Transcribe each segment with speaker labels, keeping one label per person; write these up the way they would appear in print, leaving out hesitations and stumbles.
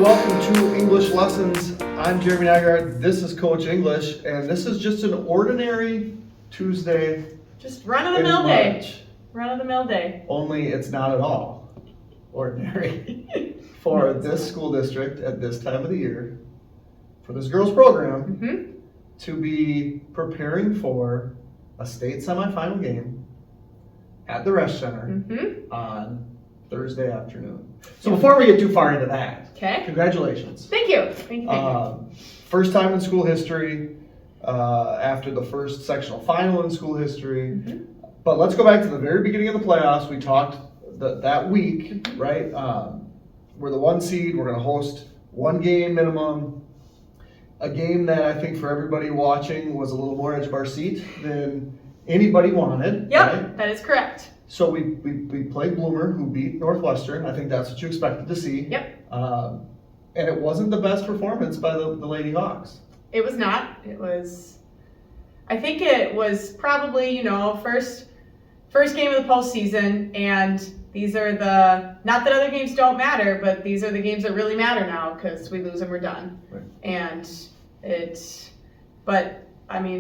Speaker 1: welcome to English Lessons. I'm Jeremy Nygaard. This is Coach English, and this is just an ordinary Tuesday.
Speaker 2: Just run-of-the-mill day.
Speaker 1: March.
Speaker 2: Run-of-the-mill day.
Speaker 1: Only it's not at all ordinary for this school district at this time of the year, for this girls program, to be preparing for a state semifinal game at the Resch Center on Thursday afternoon. So before we get too far into that, congratulations.
Speaker 2: Thank you. Thank you.
Speaker 1: First time in school history, after the first sectional final in school history. But let's go back to the very beginning of the playoffs. We talked that week, right? We're the 1 seed. We're going to host 1 game minimum. A game that I think for everybody watching was a little more edge of our seat than anybody wanted.
Speaker 2: Yep,
Speaker 1: right?
Speaker 2: that is correct.
Speaker 1: So we played Bloomer, who beat Northwestern. I think that's what you expected to see.
Speaker 2: Yep.
Speaker 1: And it wasn't the best performance by the Lady Hawks.
Speaker 2: It was not. It was, I think it was probably, first game of the postseason, and these are not that other games don't matter, but these are the games that really matter now, because we lose and we're done.
Speaker 1: Right.
Speaker 2: And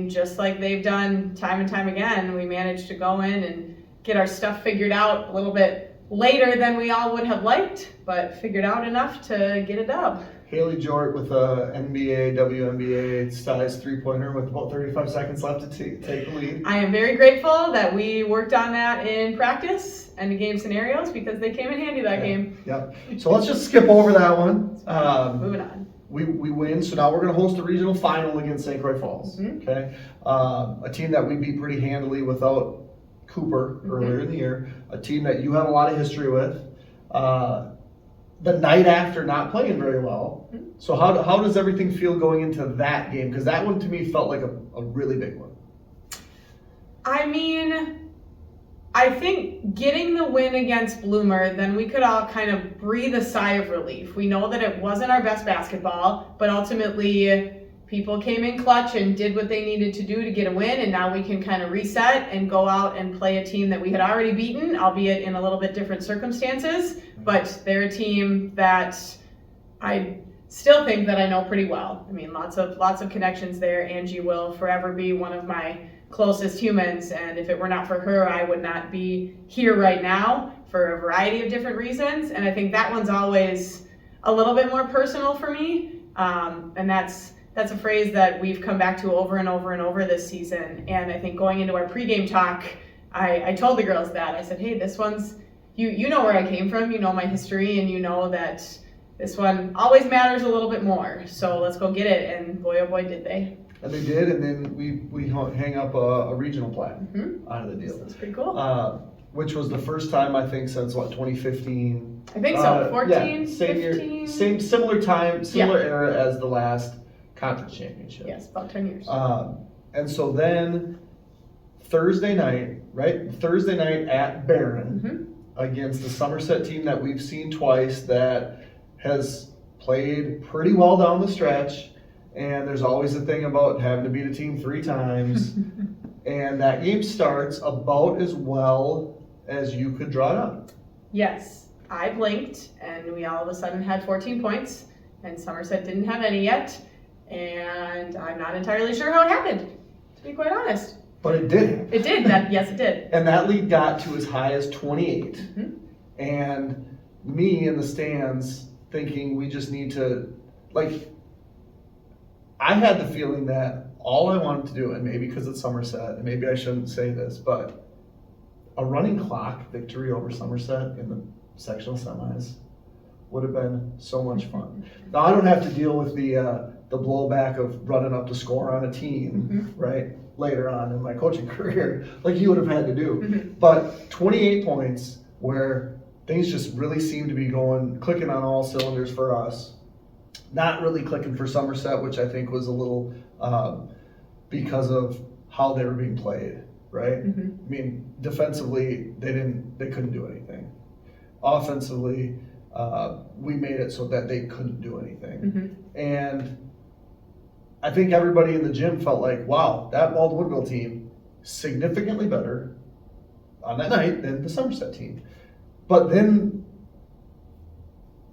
Speaker 2: just like they've done time and time again, we managed to go in and get our stuff figured out a little bit later than we all would have liked, but figured out enough to get a dub.
Speaker 1: Haley Jort with a NBA, WNBA size 3-pointer with about 35 seconds left to take the lead.
Speaker 2: I am very grateful that we worked on that in practice and the game scenarios, because they came in handy that game.
Speaker 1: Yep. So let's just skip over that one.
Speaker 2: Moving on.
Speaker 1: We win, so now we're going to host the regional final against St. Croix Falls. Okay, a team that we beat pretty handily without Cooper earlier in the year. A team that you have a lot of history with. The night after not playing very well. So how does everything feel going into that game? Because that one to me felt like a really big one.
Speaker 2: I think getting the win against Bloomer, then we could all kind of breathe a sigh of relief. We know that it wasn't our best basketball, but ultimately people came in clutch and did what they needed to do to get a win, and now we can kind of reset and go out and play a team that we had already beaten, albeit in a little bit different circumstances, but they're a team that I still think that I know pretty well. Lots of connections there. Angie will forever be one of my closest humans, and if it were not for her, I would not be here right now for a variety of different reasons, and I think that one's always a little bit more personal for me, and that's a phrase that we've come back to over and over and over this season. And I think going into our pregame talk, I told the girls that. I said, hey, this one's, you know where I came from, you know my history, and you know that this one always matters a little bit more. So let's go get it. And boy, oh boy, did they.
Speaker 1: And they did, and then we hang up a regional plaque out of the deal.
Speaker 2: That's pretty cool.
Speaker 1: Which was the first time, I think, since 2015?
Speaker 2: I think so, 14,
Speaker 1: yeah, same
Speaker 2: 15.
Speaker 1: Year, similar time, similar era as the last conference championship.
Speaker 2: Yes, about 10 years.
Speaker 1: And so then Thursday night at Barron against the Somerset team that we've seen twice, that has played pretty well down the stretch. And there's always a thing about having to beat a team 3 times. And that game starts about as well as you could draw it up.
Speaker 2: Yes, I blinked and we all of a sudden had 14 points, and Somerset didn't have any yet. And I'm not entirely sure how it happened, to be quite honest.
Speaker 1: But it did.
Speaker 2: It did. Yes, it did.
Speaker 1: And that lead got to as high as 28. And me in the stands thinking we just need to, I had the feeling that all I wanted to do, and maybe because it's Somerset, and maybe I shouldn't say this, but a running clock victory over Somerset in the sectional semis would have been so much fun. Now I don't have to deal with the blowback of running up to score on a team, right, later on in my coaching career, like you would have had to do. But 28 points where things just really seem to be clicking on all cylinders for us. Not really clicking for Somerset, which I think was a little because of how they were being played, right? Defensively, they couldn't do anything. Offensively, we made it so that they couldn't do anything. And I think everybody in the gym felt like, wow, that Bald Woodville team significantly better on that night than the Somerset team. But then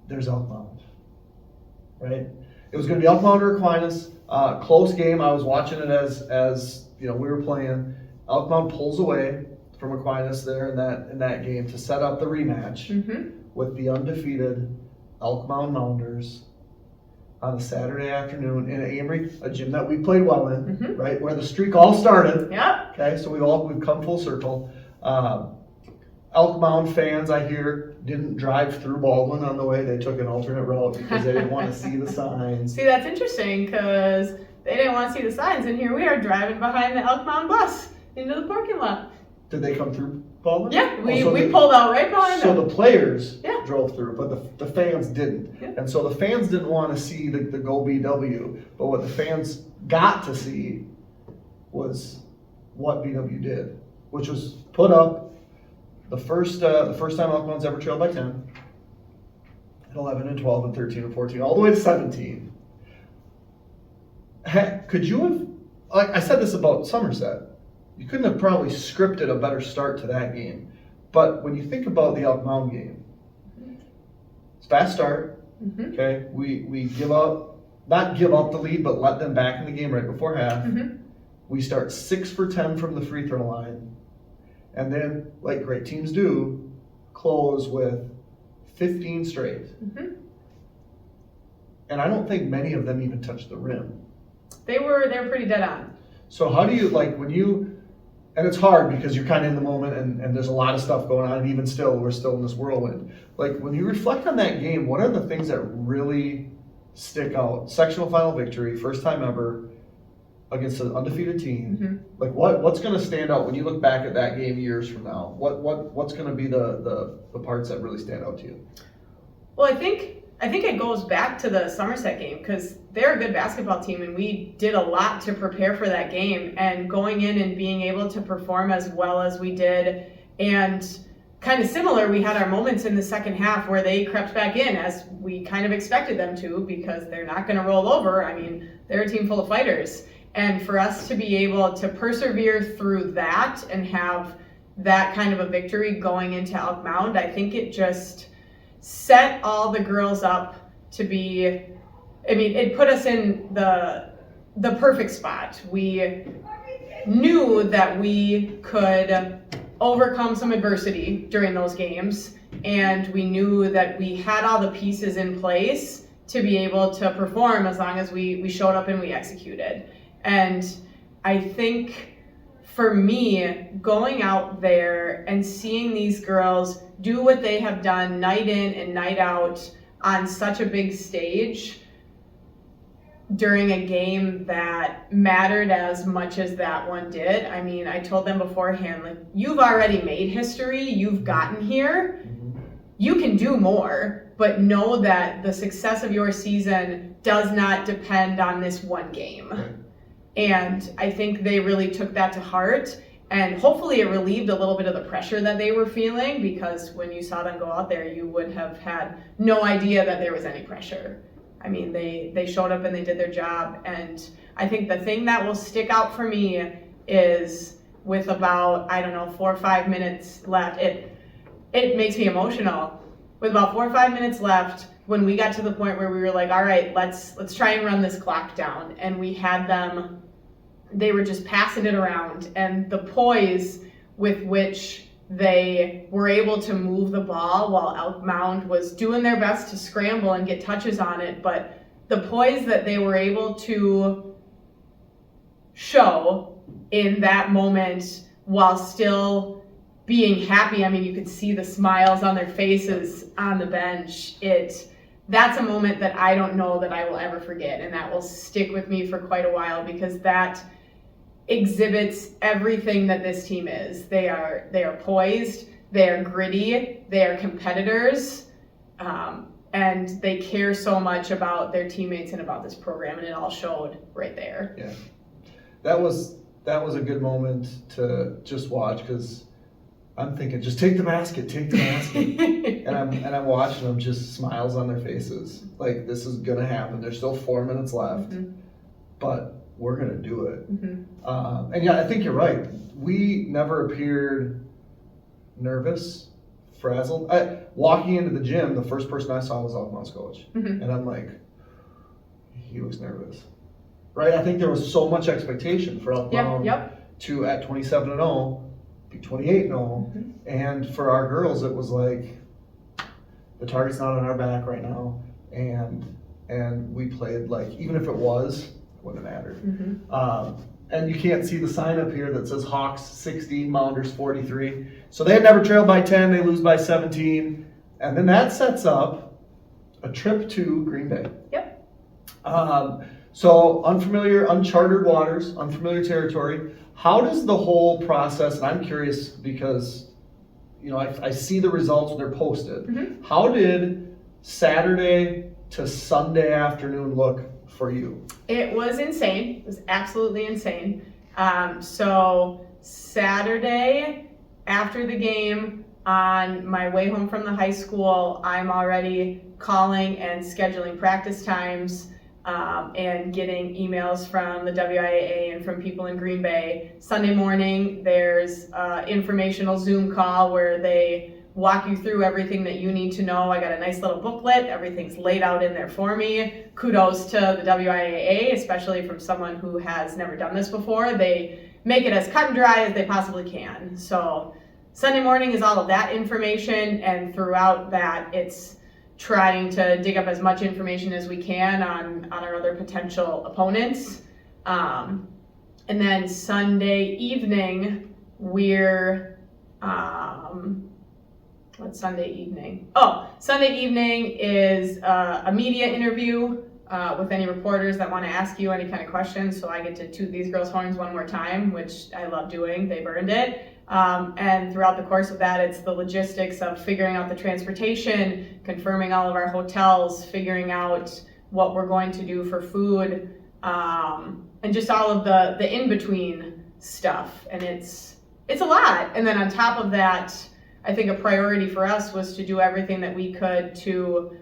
Speaker 1: there's Outbound. right? It was going to be Elk Mound or Aquinas. Close game. I was watching it as we were playing. Elk Mound pulls away from Aquinas there in that game to set up the rematch with the undefeated Elk Mound Mounders on a Saturday afternoon in Amory, a gym that we played well in, right, where the streak all started.
Speaker 2: Yep.
Speaker 1: Okay, so we've come full circle. Elk Mound fans, I hear, didn't drive through Baldwin on the way. They took an alternate route because they didn't want to see the signs.
Speaker 2: See, that's interesting because they didn't want to see the signs, and here we are driving behind the Elk Mound bus into the parking lot.
Speaker 1: Did they come through Baldwin?
Speaker 2: Yeah, we pulled out right behind them.
Speaker 1: So the players drove through, but the fans didn't.
Speaker 2: Yeah.
Speaker 1: And so the fans didn't want to see the Go BW, but what the fans got to see was what BW did, which was put up the first time Elk Mound's ever trailed by 10, and 11 and 12 and 13 and 14, all the way to 17. Could you have, like I said this about Somerset, you couldn't have probably scripted a better start to that game. But when you think about the Elk Mound game, it's fast start. Okay, we not give up the lead, but let them back in the game right before half. We start 6 for 10 from the free throw line. And then, like great teams do, close with 15 straight. And I don't think many of them even touched the rim.
Speaker 2: They were pretty dead on.
Speaker 1: So how do you, like, when you, and it's hard because you're kind of in the moment and there's a lot of stuff going on, and even still, we're still in this whirlwind. Like, when you reflect on that game, what are the things that really stick out? Sectional final victory, first time ever, against an undefeated team. Like what's going to stand out when you look back at that game years from now? What's going to be the parts that really stand out to you?
Speaker 2: Well, I think it goes back to the Somerset game because they're a good basketball team and we did a lot to prepare for that game, and going in and being able to perform as well as we did, and kind of similar, we had our moments in the second half where they crept back in as we kind of expected them to, because they're not going to roll over. I mean, they're a team full of fighters. And for us to be able to persevere through that and have that kind of a victory going into Elk Mound, I think it just set all the girls up to be, I mean, it put us in the perfect spot. We knew that we could overcome some adversity during those games, and we knew that we had all the pieces in place to be able to perform as long as we showed up and we executed. And I think for me, going out there and seeing these girls do what they have done night in and night out on such a big stage during a game that mattered as much as that one did. I mean, I told them beforehand, like, you've already made history, you've gotten here, you can do more, but know that the success of your season does not depend on this one game. And I think they really took that to heart, and hopefully it relieved a little bit of the pressure that they were feeling, because when you saw them go out there, you would have had no idea that there was any pressure. I mean, they showed up and they did their job, and I think the thing that will stick out for me is with about, 4 or 5 minutes left, it makes me emotional. With about 4 or 5 minutes left, when we got to the point where we were like, all right, let's try and run this clock down, and we had them, they were just passing it around, and the poise with which they were able to move the ball while Elk Mound was doing their best to scramble and get touches on it, but the poise that they were able to show in that moment while still being happy. I mean, you could see the smiles on their faces on the bench. That's a moment that I don't know that I will ever forget, and that will stick with me for quite a while, because that exhibits everything that this team is. They are poised, they are gritty, they are competitors, and they care so much about their teammates and about this program, and it all showed right there.
Speaker 1: Yeah, that was a good moment to just watch, because I'm thinking, just take the basket, and I'm watching them, just smiles on their faces, like, this is gonna happen. There's still 4 minutes left, but we're gonna do it. And yeah, I think you're right. We never appeared nervous, frazzled. Walking into the gym, the first person I saw was Elk Mound's coach, and I'm like, he looks nervous. Right? I think there was so much expectation for Elkbound to at 27-0 be 28-0, and for our girls it was like the target's not on our back right now, and we played like, even if it wouldn't have mattered. And you can't see the sign up here that says Hawks 60, Mounders 43. So they had never trailed by 10, they lose by 17, and then that sets up a trip to Green Bay. So unfamiliar, uncharted waters, unfamiliar territory. How does the whole process, and I'm curious because, you know, I see the results when they're posted. How did Saturday to Sunday afternoon look for you?
Speaker 2: It was insane. It was absolutely insane. So Saturday after the game, on my way home from the high school, I'm already calling and scheduling practice times and getting emails from the WIAA and from people in Green Bay. Sunday morning, there's an informational Zoom call where they walk you through everything that you need to know. I got a nice little booklet. Everything's laid out in there for me. Kudos to the WIAA, especially from someone who has never done this before. They make it as cut and dry as they possibly can. So Sunday morning is all of that information, and throughout that, it's trying to dig up as much information as we can on our other potential opponents. And then Sunday evening, we're, what's Sunday evening? Oh, Sunday evening is a media interview with any reporters that want to ask you any kind of questions. So I get to toot these girls' horns one more time, which I love doing. They've earned it. And throughout the course of that, it's the logistics of figuring out the transportation, confirming all of our hotels, figuring out what we're going to do for food, and just all of the in-between stuff. And it's a lot. And then on top of that, I think a priority for us was to do everything that we could to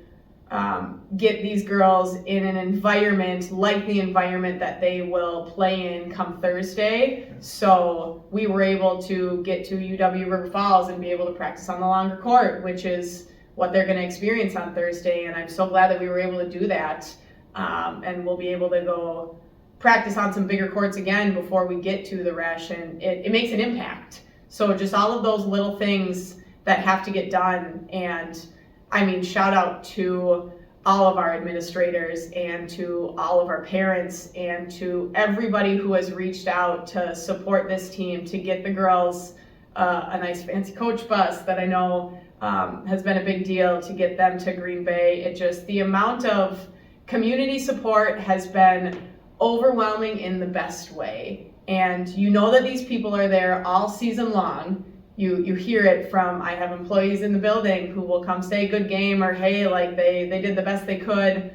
Speaker 2: get these girls in an environment like the environment that they will play in come Thursday. So we were able to get to UW River Falls and be able to practice on the longer court, which is what they're going to experience on Thursday. And I'm so glad that we were able to do that. And we'll be able to go practice on some bigger courts again before we get to the Resch, and it makes an impact. So just all of those little things that have to get done. And I mean, shout out to all of our administrators and to all of our parents and to everybody who has reached out to support this team, to get the girls a nice fancy coach bus that I know has been a big deal, to get them to Green Bay. It just, the amount of community support has been overwhelming in the best way. And you know that these people are there all season long. You hear it from, I have employees in the building who will come say good game, or hey, like they did the best they could,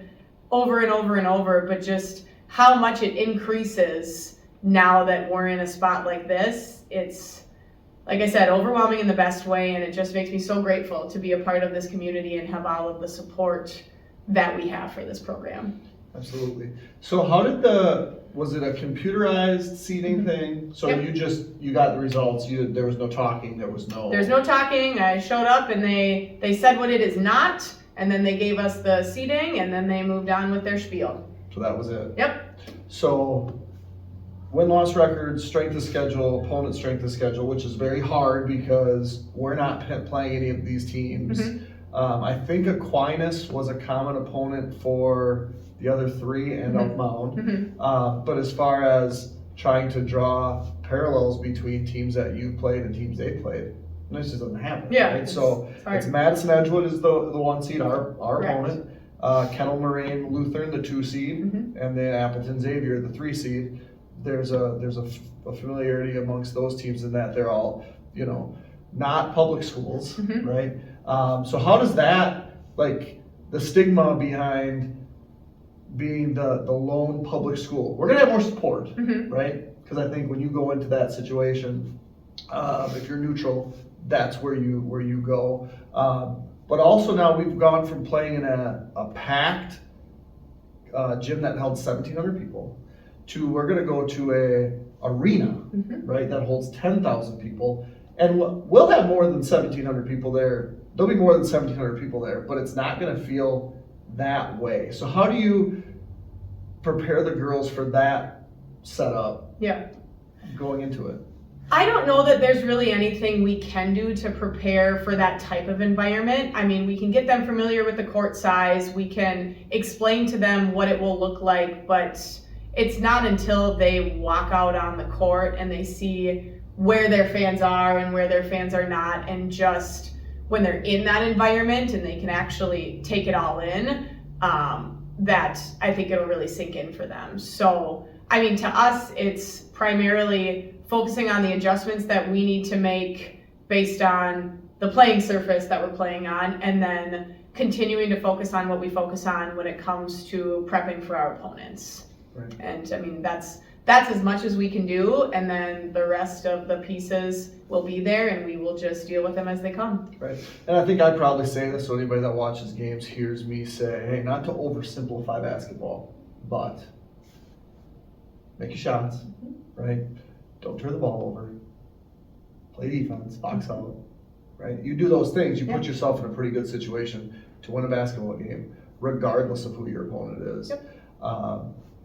Speaker 2: over and over and over. But just how much it increases now that we're in a spot like this, it's, like I said, overwhelming in the best way. And it just makes me so grateful to be a part of this community and have all of the support that we have for this program.
Speaker 1: Absolutely. So how did was it a computerized seating thing? So
Speaker 2: Yep.
Speaker 1: you got the results, there was no talking, there's
Speaker 2: no talking. I showed up and they said what it is not, and then they gave us the seating, and then they moved on with their spiel.
Speaker 1: So that was it?
Speaker 2: Yep.
Speaker 1: So win-loss records, strength of schedule, opponent strength of schedule, which is very hard because we're not playing any of these teams. I think Aquinas was a common opponent for the other three and Elkmound. But as far as trying to draw parallels between teams that you've played and teams they've played, this just doesn't happen.
Speaker 2: Yeah,
Speaker 1: right? So it's Madison Edgewood is the 1 seed, our opponent. Kettle Moraine Lutheran, the 2 seed, and then Appleton Xavier, the 3 seed. There's a familiarity amongst those teams in that they're all, not public schools, right? So how does that, like, the stigma behind being the lone public school, we're gonna have more support, right? Because I think when you go into that situation, if you're neutral, that's where you go. But also now we've gone from playing in a packed gym that held 1,700 people to we're gonna go to a arena, right, that holds 10,000 people, and we'll have more than 1,700 people there. There'll be more than 1,700 people there, but it's not gonna feel that way. So how do you prepare the girls for that setup
Speaker 2: Yeah.
Speaker 1: going into it?
Speaker 2: I don't know that there's really anything we can do to prepare for that type of environment. I mean, we can get them familiar with the court size, we can explain to them what it will look like, but it's not until they walk out on the court and they see where their fans are and where their fans are not, and just when they're in that environment and they can actually take it all in, that I think it'll really sink in for them. So, I mean, to us, it's primarily focusing on the adjustments that we need to make based on the playing surface that we're playing on, and then continuing to focus on what we focus on when it comes to prepping for our opponents.
Speaker 1: Right.
Speaker 2: And I mean, that's as much as we can do, and then the rest of the pieces will be there and we will just deal with them as they come.
Speaker 1: Right. And I think I'd probably say this, so anybody that watches games hears me say, hey, not to oversimplify basketball, but make your shots, right? Don't turn the ball over. Play defense, box out, right? You do those things, you put yourself in a pretty good situation to win a basketball game, regardless of who your opponent is.
Speaker 2: Yep.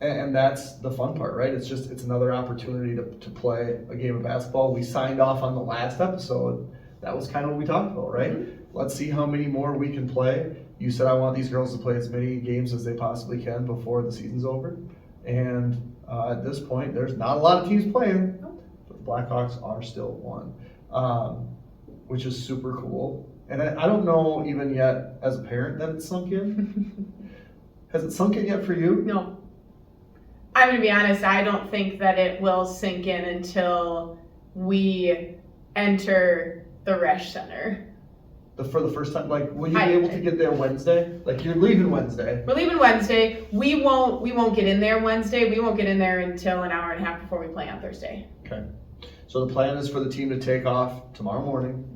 Speaker 1: And that's the fun part, right? It's another opportunity to play a game of basketball. We signed off on the last episode. That was kind of what we talked about, right?
Speaker 2: Mm-hmm.
Speaker 1: Let's see how many more we can play. You said I want these girls to play as many games as they possibly can before the season's over. And at this point, there's not a lot of teams playing, but the Blackhawks are still one, which is super cool. And I don't know even yet as a parent that it's sunk in. Has it sunk in yet for you?
Speaker 2: No. I'm going to be honest, I don't think that it will sink in until we enter the Resch Center.
Speaker 1: For the first time, like, will you be able to get there Wednesday? Like, you're leaving Wednesday.
Speaker 2: We're leaving Wednesday. We won't get in there Wednesday. We won't get in there until an hour and a half before we play on Thursday.
Speaker 1: Okay. So the plan is for the team to take off tomorrow morning,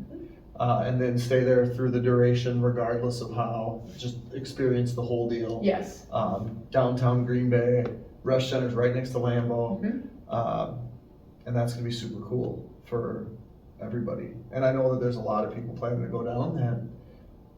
Speaker 1: and then stay there through the duration, regardless of how, just experience the whole deal.
Speaker 2: Yes.
Speaker 1: Downtown Green Bay, Resch Center's right next to Lambeau,
Speaker 2: Mm-hmm.
Speaker 1: and that's going to be super cool for everybody. And I know that there's a lot of people planning to go down that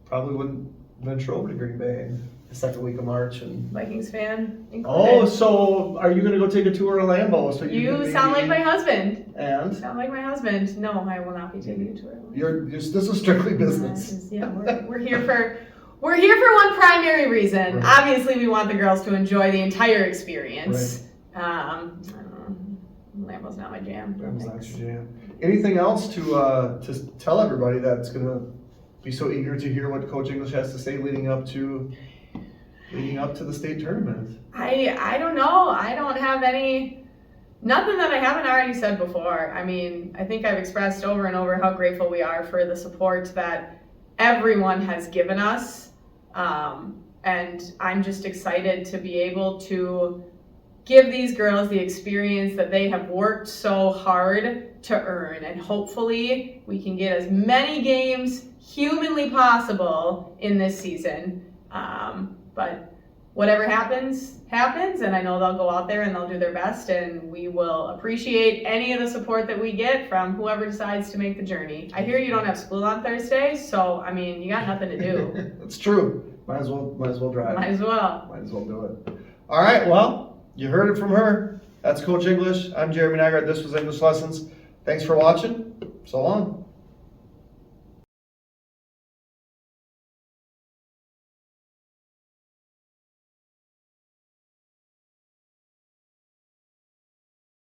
Speaker 1: probably wouldn't venture over to Green Bay the second week of March. And
Speaker 2: Vikings fan included.
Speaker 1: oh, so are you going to go take a tour of Lambeau? So
Speaker 2: You sound like my husband.
Speaker 1: And
Speaker 2: Sound like my husband. No, I will not be taking a tour.
Speaker 1: this is strictly business.
Speaker 2: Yeah, we're here for one primary reason.
Speaker 1: Right.
Speaker 2: Obviously, we want the girls to enjoy the entire experience. I don't know. Lambeau's not my jam.
Speaker 1: Lambeau's not your jam. Anything else to tell everybody that's going to be so eager to hear what Coach English has to say leading up to the state tournament?
Speaker 2: I don't know. I don't have nothing that I haven't already said before. I mean, I think I've expressed over and over how grateful we are for the support that everyone has given us. And I'm just excited to be able to give these girls the experience that they have worked so hard to earn. And hopefully we can get as many games humanly possible in this season. But whatever happens, and I know they'll go out there and they'll do their best, and we will appreciate any of the support that we get from whoever decides to make the journey. I hear you don't have school on Thursday, so I mean, you got nothing to do.
Speaker 1: It's true. Might as well drive.
Speaker 2: Might as well.
Speaker 1: Might as well do it. All right, well, you heard it from her. That's Coach English. I'm Jeremy Nygaard. This was English Lessons. Thanks for watching. So long.